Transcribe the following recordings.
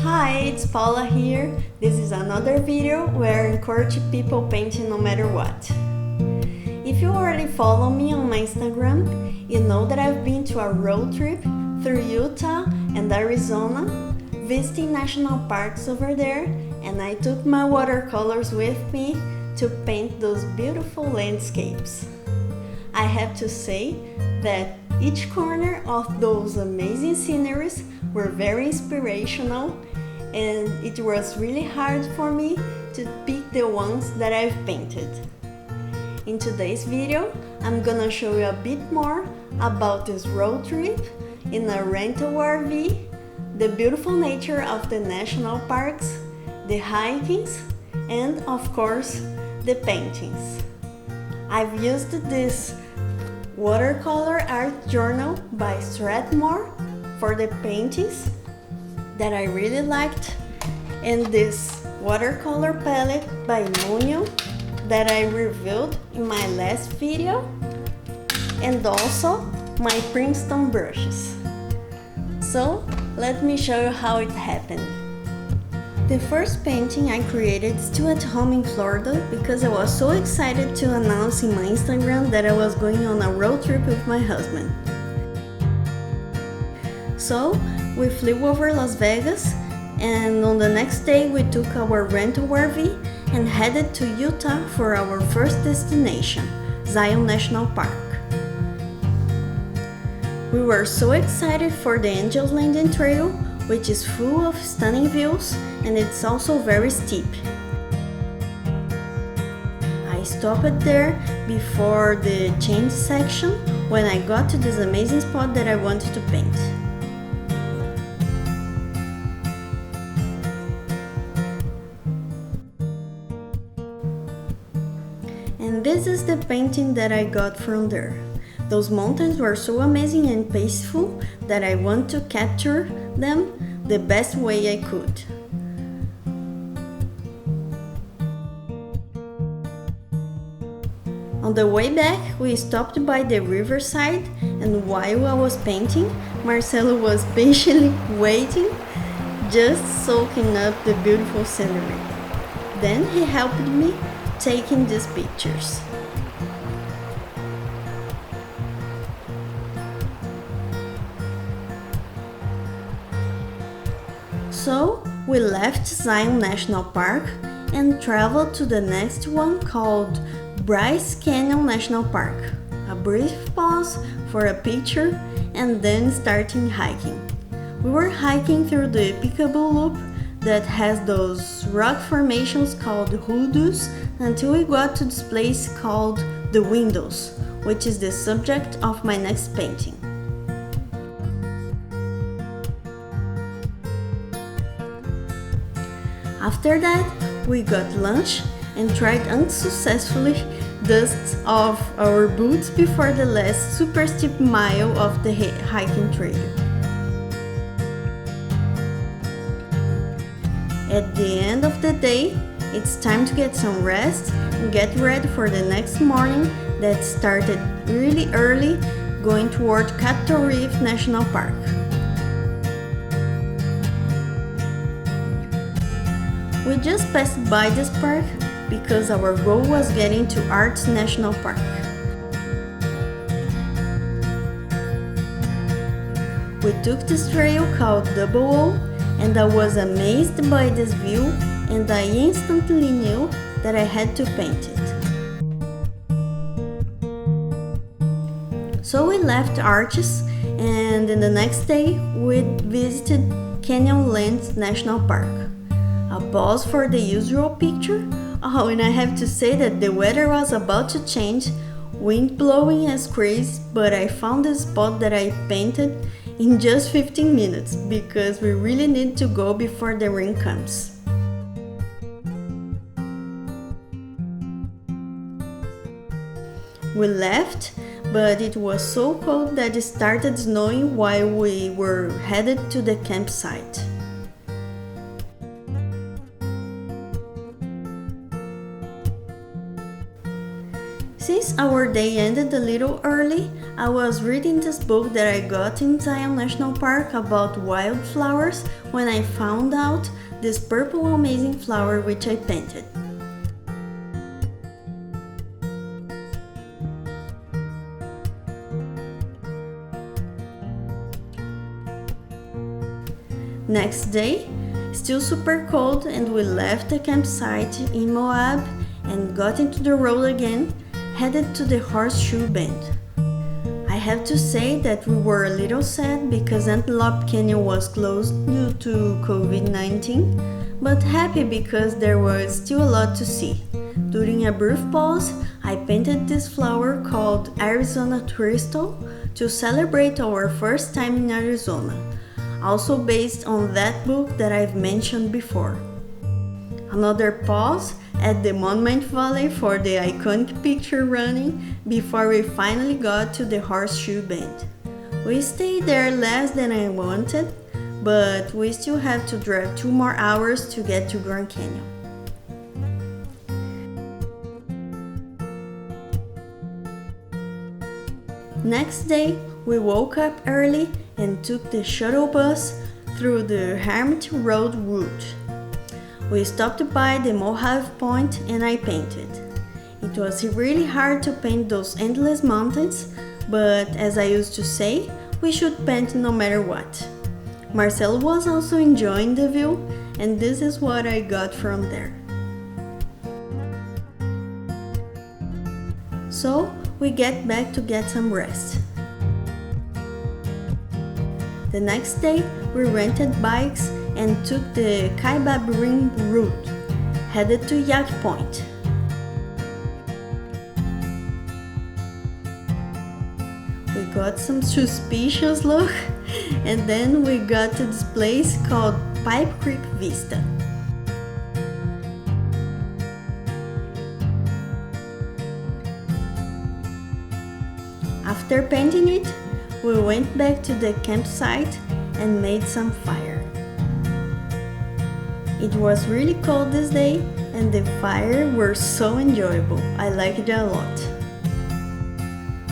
Hi, it's Paula here. This is another video where I encourage people painting no matter what. If you already follow me on my Instagram, you know that I've been to a road trip through Utah and Arizona, visiting national parks over there, and I took my watercolors with me to paint those beautiful landscapes. I have to say that each corner of those amazing sceneries were very inspirational, and it was really hard for me to pick the ones that I've painted. In today's video, I'm gonna show you a bit more about this road trip in a rental RV, the beautiful nature of the national parks, the hikings, and of course, the paintings. I've used this watercolor art journal by Strathmore for the paintings that I really liked, and this watercolor palette by Munio that I reviewed in my last video, and also my Princeton brushes. So let me show you how it happened. The first painting I created still at home in Florida because I was so excited to announce in my Instagram that I was going on a road trip with my husband. So we flew over Las Vegas, and on the next day we took our rental RV and headed to Utah for our first destination, Zion National Park. We were so excited for the Angels Landing Trail, which is full of stunning views and it's also very steep. I stopped there before the change section when I got to this amazing spot that I wanted to paint. And this is the painting that I got from there. Those mountains were so amazing and peaceful that I want to capture them the best way I could. On the way back, we stopped by the riverside, and while I was painting, Marcelo was patiently waiting, just soaking up the beautiful scenery. Then he helped me taking these pictures. So we left Zion National Park and traveled to the next one called Bryce Canyon National Park. A brief pause for a picture and then starting hiking. We were hiking through the Peekaboo Loop that has those rock formations called hoodoos until we got to this place called the Windows, which is the subject of my next painting. After that, we got lunch and tried unsuccessfully dust off our boots before the last super steep mile of the hiking trail. At the end of the day, it's time to get some rest and get ready for the next morning that started really early, going toward Capitol Reef National Park. We just passed by this park because our goal was getting to Arts National Park. We took this trail called Double O, and I was amazed by this view, and I instantly knew that I had to paint it. So we left Arches, and then the next day we visited Canyonlands National Park. A pause for the usual picture. Oh, and I have to say that the weather was about to change, wind blowing as crazy, but I found the spot that I painted in just 15 minutes because we really need to go before the rain comes. We left, but it was so cold that it started snowing while we were headed to the campsite. Since our day ended a little early, I was reading this book that I got in Zion National Park about wildflowers when I found out this purple amazing flower which I painted. Next day, still super cold, and we left the campsite in Moab and got into the road again, headed to the Horseshoe Bend. I have to say that we were a little sad because Antelope Canyon was closed due to COVID-19, but happy because there was still a lot to see. During a brief pause, I painted this flower called Arizona Crystal to celebrate our first time in Arizona, also based on that book that I've mentioned before. Another pause at the Monument Valley for the iconic picture running before we finally got to the Horseshoe Bend. We stayed there less than I wanted, but we still have to drive 2 more hours to get to Grand Canyon. Next day, we woke up early and took the shuttle bus through the Hermit Road route. We stopped by the Mojave Point and I painted. It was really hard to paint those endless mountains, but as I used to say, we should paint no matter what. Marcelo was also enjoying the view, and this is what I got from there. So, we get back to get some rest. The next day, we rented bikes and took the Kaibab Ring route, headed to Yak Point. We got some suspicious look, and then we got to this place called Pipe Creek Vista. After painting it, we went back to the campsite and made some fire. It was really cold this day and the fire were so enjoyable. I liked it a lot.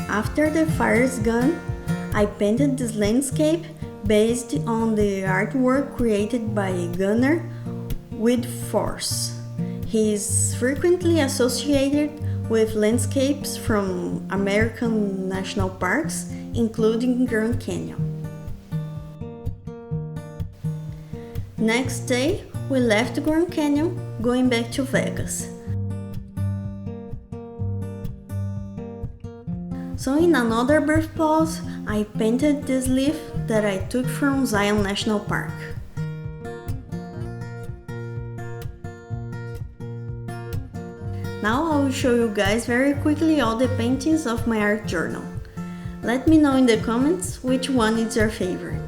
After the fire is gone, I painted this landscape based on the artwork created by Gunnar with Force. He is frequently associated with landscapes from American national parks, including Grand Canyon. Next day, we left Grand Canyon, going back to Vegas. So in another brief pause, I painted this leaf that I took from Zion National Park. Now I will show you guys very quickly all the paintings of my art journal. Let me know in the comments which one is your favorite.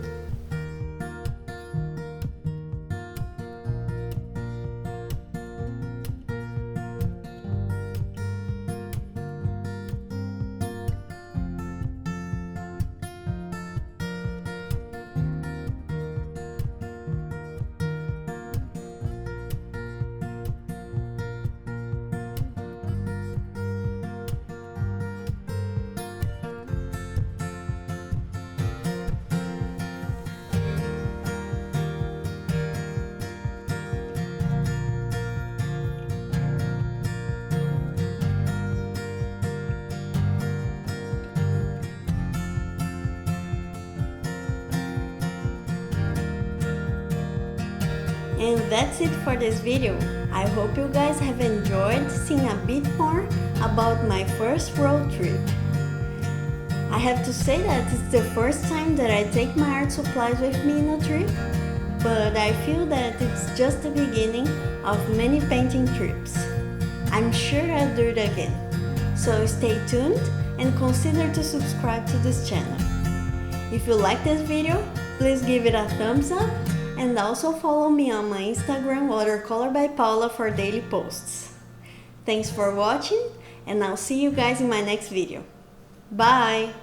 And that's it for this video. I hope you guys have enjoyed seeing a bit more about my first road trip. I have to say that it's the first time that I take my art supplies with me in a trip, but I feel that it's just the beginning of many painting trips. I'm sure I'll do it again. So stay tuned and consider to subscribe to this channel. If you like this video, please give it a thumbs up and also follow me on my Instagram Watercolor by Paula for daily posts. Thanks for watching and I'll see you guys in my next video. Bye!